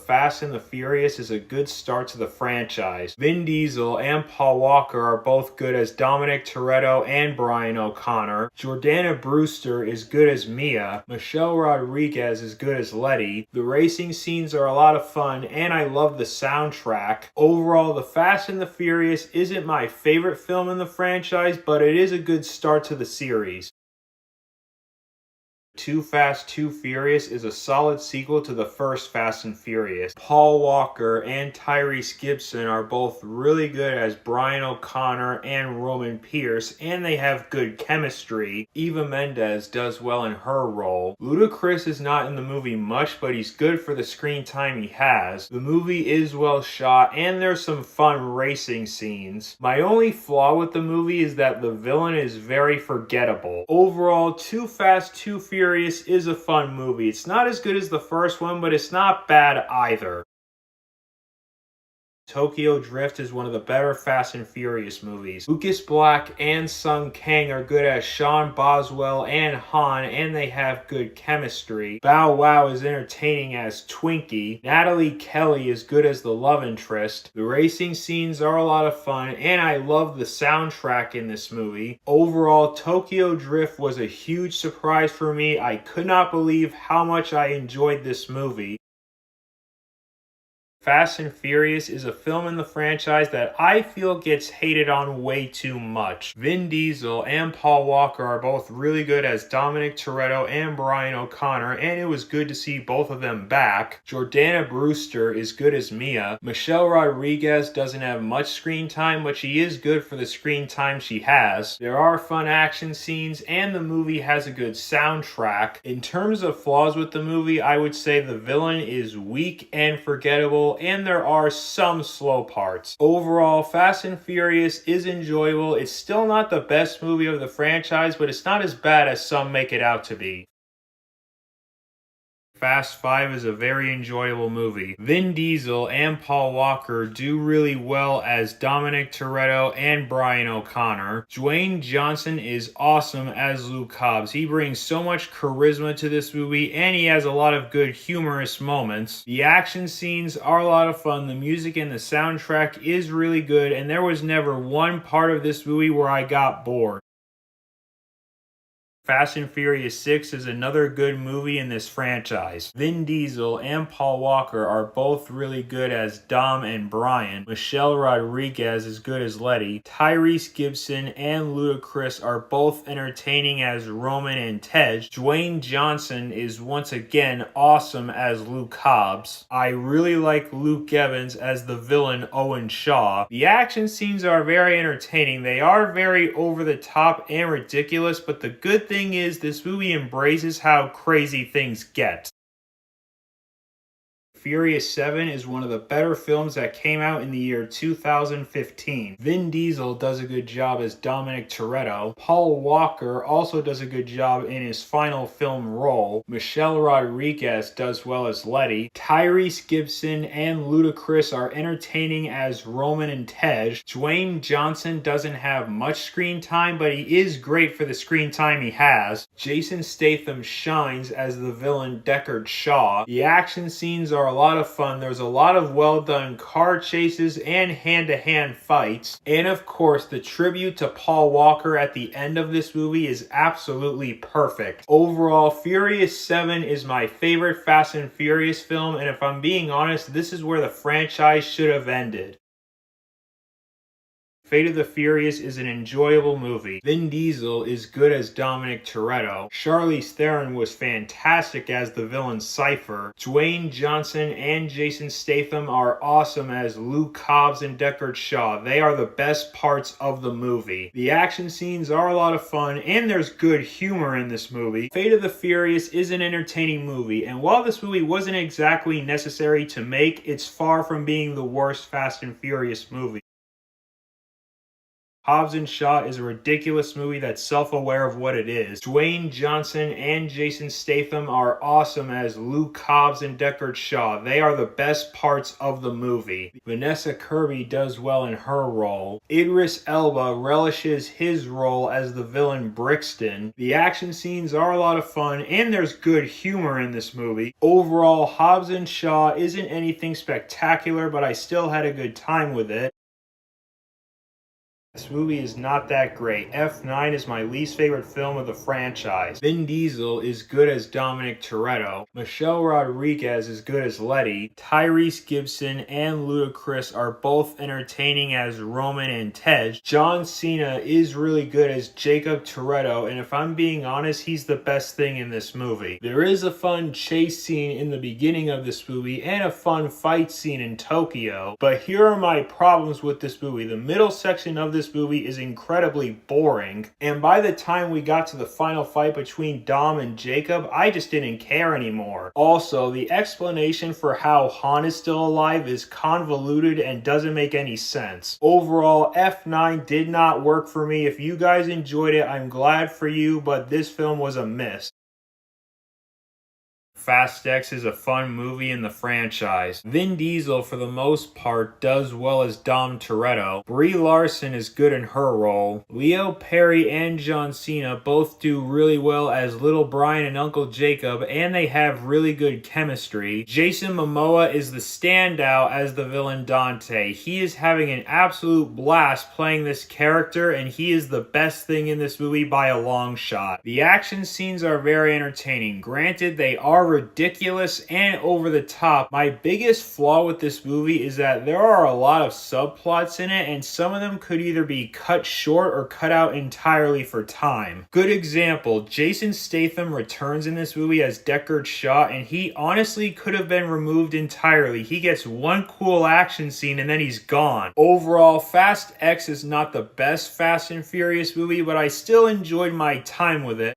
Fast and the Furious is a good start to the franchise. Vin Diesel and Paul Walker are both good as Dominic Toretto and Brian O'Connor. Jordana Brewster is good as Mia. Michelle Rodriguez is good as Letty. The racing scenes are a lot of fun, and I love the soundtrack. Overall, The Fast and the Furious isn't my favorite film in the franchise, but it is a good start to the series. Too Fast, Too Furious is a solid sequel to the first Fast and Furious. Paul Walker and Tyrese Gibson are both really good as Brian O'Connor and Roman Pierce, and they have good chemistry. Eva Mendes does well in her role. Ludacris is not in the movie much, but he's good for the screen time he has. The movie is well shot, and there's some fun racing scenes. My only flaw with the movie is that the villain is very forgettable. Overall, Too Fast, Too Furious is a fun movie. It's not as good as the first one, but it's not bad either. Tokyo Drift is one of the better Fast and Furious movies. Lucas Black and Sung Kang are good as Sean Boswell and Han, and they have good chemistry. Bow Wow is entertaining as Twinkie. Natalie Kelly is good as the love interest. The racing scenes are a lot of fun, and I love the soundtrack in this movie. Overall, Tokyo Drift was a huge surprise for me. I could not believe how much I enjoyed this movie. Fast and Furious is a film in the franchise that I feel gets hated on way too much. Vin Diesel and Paul Walker are both really good as Dominic Toretto and Brian O'Connor, and it was good to see both of them back. Jordana Brewster is good as Mia. Michelle Rodriguez doesn't have much screen time, but she is good for the screen time she has. There are fun action scenes, and the movie has a good soundtrack. In terms of flaws with the movie, I would say the villain is weak and forgettable, and there are some slow parts. Overall, Fast and Furious is enjoyable. It's still not the best movie of the franchise, but it's not as bad as some make it out to be. Fast 5 is a very enjoyable movie. Vin Diesel and Paul Walker do really well as Dominic Toretto and Brian O'Connor. Dwayne Johnson is awesome as Luke Hobbs. He brings so much charisma to this movie, and he has a lot of good humorous moments. The action scenes are a lot of fun. The music and the soundtrack is really good, and there was never one part of this movie where I got bored. Fast and Furious 6 is another good movie in this franchise. Vin Diesel and Paul Walker are both really good as Dom and Brian. Michelle Rodriguez is good as Letty. Tyrese Gibson and Ludacris are both entertaining as Roman and Tej. Dwayne Johnson is once again awesome as Luke Hobbs. I really like Luke Evans as the villain Owen Shaw. The action scenes are very entertaining. They are very over the top and ridiculous, but the good thing is this movie embraces how crazy things get. Furious 7 is one of the better films that came out in the year 2015. Vin Diesel does a good job as Dominic Toretto. Paul Walker also does a good job in his final film role. Michelle Rodriguez does well as Letty. Tyrese Gibson and Ludacris are entertaining as Roman and Tej. Dwayne Johnson doesn't have much screen time, but he is great for the screen time he has. Jason Statham shines as the villain Deckard Shaw. The action scenes are a lot of fun. There's a lot of well done car chases and hand-to-hand fights. And of course, the tribute to Paul Walker at the end of this movie is absolutely perfect. Overall, Furious 7 is my favorite Fast and Furious film, and if I'm being honest, this is where the franchise should have ended. Fate of the Furious is an enjoyable movie. Vin Diesel is good as Dominic Toretto. Charlize Theron was fantastic as the villain Cypher. Dwayne Johnson and Jason Statham are awesome as Luke Hobbs and Deckard Shaw. They are the best parts of the movie. The action scenes are a lot of fun, and there's good humor in this movie. Fate of the Furious is an entertaining movie, and while this movie wasn't exactly necessary to make, it's far from being the worst Fast and Furious movie. Hobbs and Shaw is a ridiculous movie that's self-aware of what it is. Dwayne Johnson and Jason Statham are awesome as Luke Hobbs and Deckard Shaw. They are the best parts of the movie. Vanessa Kirby does well in her role. Idris Elba relishes his role as the villain Brixton. The action scenes are a lot of fun and there's good humor in this movie. Overall, Hobbs and Shaw isn't anything spectacular, but I still had a good time with it. This movie is not that great. F9 is my least favorite film of the franchise. Vin Diesel is good as Dominic Toretto. Michelle Rodriguez is good as Letty. Tyrese Gibson and Ludacris are both entertaining as Roman and Tej. John Cena is really good as Jacob Toretto, and if I'm being honest, he's the best thing in this movie. There is a fun chase scene in the beginning of this movie and a fun fight scene in Tokyo, but here are my problems with this movie. The middle section of this movie is incredibly boring, and by the time we got to the final fight between Dom and Jacob, I just didn't care anymore. Also, the explanation for how Han is still alive is convoluted and doesn't make any sense. Overall, F9 did not work for me. If you guys enjoyed it, I'm glad for you, but this film was a miss. Fast X is a fun movie in the franchise. Vin Diesel, for the most part, does well as Dom Toretto. Brie Larson is good in her role. Leo Perry and John Cena both do really well as Little Brian and Uncle Jacob, and they have really good chemistry. Jason Momoa is the standout as the villain Dante. He is having an absolute blast playing this character, and he is the best thing in this movie by a long shot. The action scenes are very entertaining. Granted, they are ridiculous and over the top. My biggest flaw with this movie is that there are a lot of subplots in it, and some of them could either be cut short or cut out entirely for time. Good example, Jason Statham returns in this movie as Deckard Shaw, and he honestly could have been removed entirely. He gets one cool action scene and then he's gone. Overall, Fast X is not the best Fast and Furious movie, but I still enjoyed my time with it.